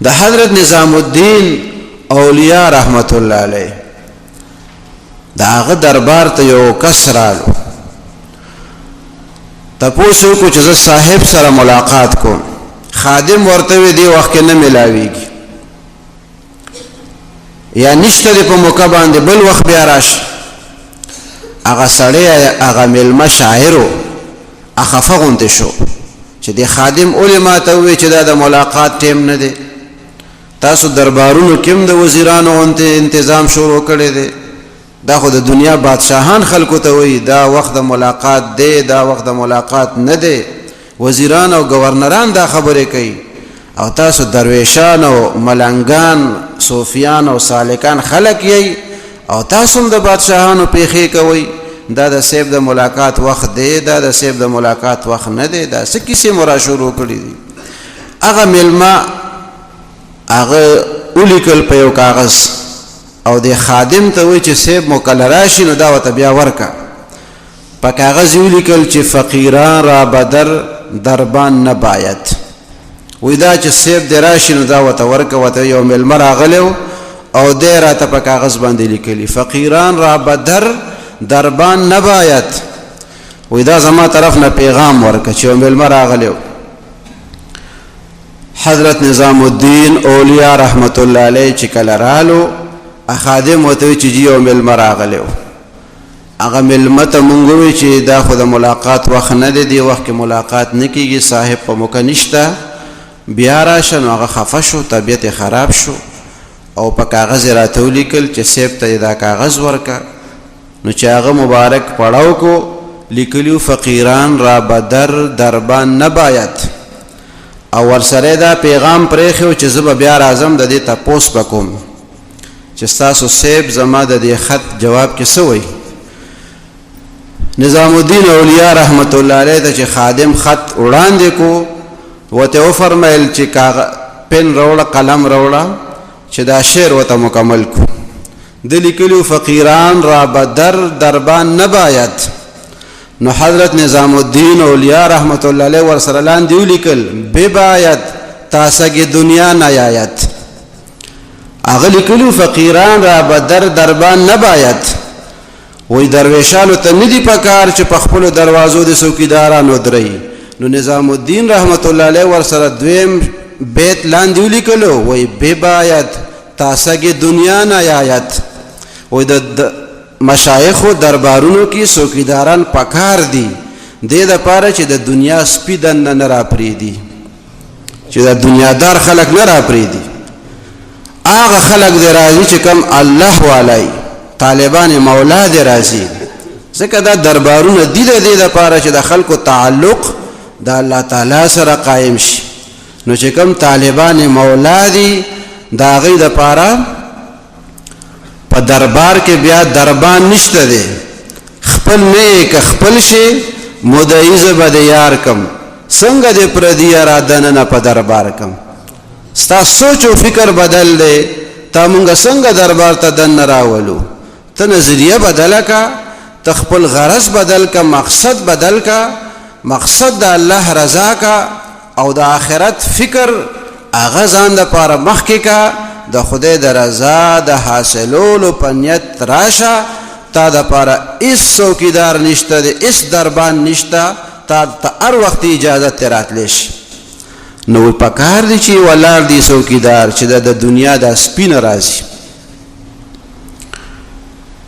د حضرت نظام الدین اولیاء رحمت الله علیه دا هغه دربار ته یو کس رالو تپوسو کو چې صاحب سره ملاقات کوم خادم ورته دی وخت نه ملاویږي یا نشته په موقع باندې بل وخت بیا راشي هغه سړی هغه ملما شاعرو اخفه غونته شو چې د خادم علما ته وی چې دا د ملاقات ټیم نه دی تاسو دربارونو کې د وزیرانو غونته تنظیم شروع کړی دی دا خو د دنیا بادشاہان خلکو ته وی دا وخت د ملاقات دی دا وخت د ملاقات نه دی وزیران او گورنران دا خبره کوي او تاسو درویشان او ملنګان صوفیان او سالکان خلق یې او تاسو د بادشاہانو پیخي کوي دا د سیب د ملاقات وخت دی دا د سیب د ملاقات وخت نه دی دا څه کیسه مرا شروع کړی دي هغه ملما هغه ولیکل په یو کاغذ او د خادم ته وی چې سیب مکلل راشي نو دا وته بیا ورکا په کاغذ ولیکل چې فقیران را بدر دربان نه باید وی دا چې سیب د راشي نو دا وته ورکا وته یو ملما راغلو او د راته په کاغذ باندې لیکلی فقیران را بدر دربان نه باید وی دا زما طرف نه پیغام ورکا چې یو ملما راغلو حضرت نظام الدین اولیاء رحمت الله علیه چې کله رالو خادم وته چې یو ملما راغلو هغه ملما ته مونږ وی چې دا خو د ملاقات وخت نه دی وخت کې ملاقات نه کیږي صاحب په موقع نشته بیا راشه نو هغه خفه شو طبیعت خراب شو او په کاغذ راته ولیکل چې سیب ته دا کاغذ ورکا نو چې هغه مبارک پړاو کو لیکلیو فقیران را بدر دربان نه باید او ورسره دا پیغام پرېخو چې زه بیا راځم د دې تپوس وکوم چې تاسو سیب زما د دې خط جواب کې څه وایي نظام الدین اولیاء رحمت الله علیه ته چې خادم خط وړاندې کو وته فرمایل چې پن روړه قلم روړه چې دا شعر وته مکمل کو د لیکلو فقیران را بدر دربان نه باید نو حضرت نظام الدین اولیاء رحمت الله علیه ورسره لاندې ولیکل به باید تاسګه دنیا نه آیت هغه لیکلو فقیران را بدر دربان نه باید وای درویشانو ته ندی پکار چې په خپل دروازو د څوکیدارانو درې نو نظام الدین رحمت الله علیه ورسره دویم بیت لاندې ولیکلو وای به باید تاسګه دنیا نه آیت وای د مشایخ دربارونو کې څوکیداران پکار دي د دې لپاره چې د دنیا سپیدن نه را پریدي چې د دنیادار خلک نه را پریدي هغه خلق دی راځي چې کوم الله والای طالبان مولا دی راځي ځکه دا دربارونه دي د دې لپاره چې د خلکو تعلق د الله تعالی سره قائم شي نو چې کوم طالبان مولا دي دا غي د لپاره په دربار کې بیا دربان نشته دی خپل نه ک خپل شي مدعیز بد یار کم څنګه دې پردی ارادن نه په دربار کم ستا سوچ او فکر بدل دی تا مونږ څنګه دربار ته دن راولو ته نظریه بدل کا تخپل غرض بدل کا مقصد بدل کا مقصد د الله رضا کا او د آخرت فکر اغه ځان د پاره مخ کې کا د خدای د رضا د حاصلولو په نیت راشه تا د پاره اس څوکیدار نشته د اس دربان نشته تا هر وخت اجازه تراتلش نو پکار دي چې ولار دي څوکیدار چې د دنیا د سپین راځي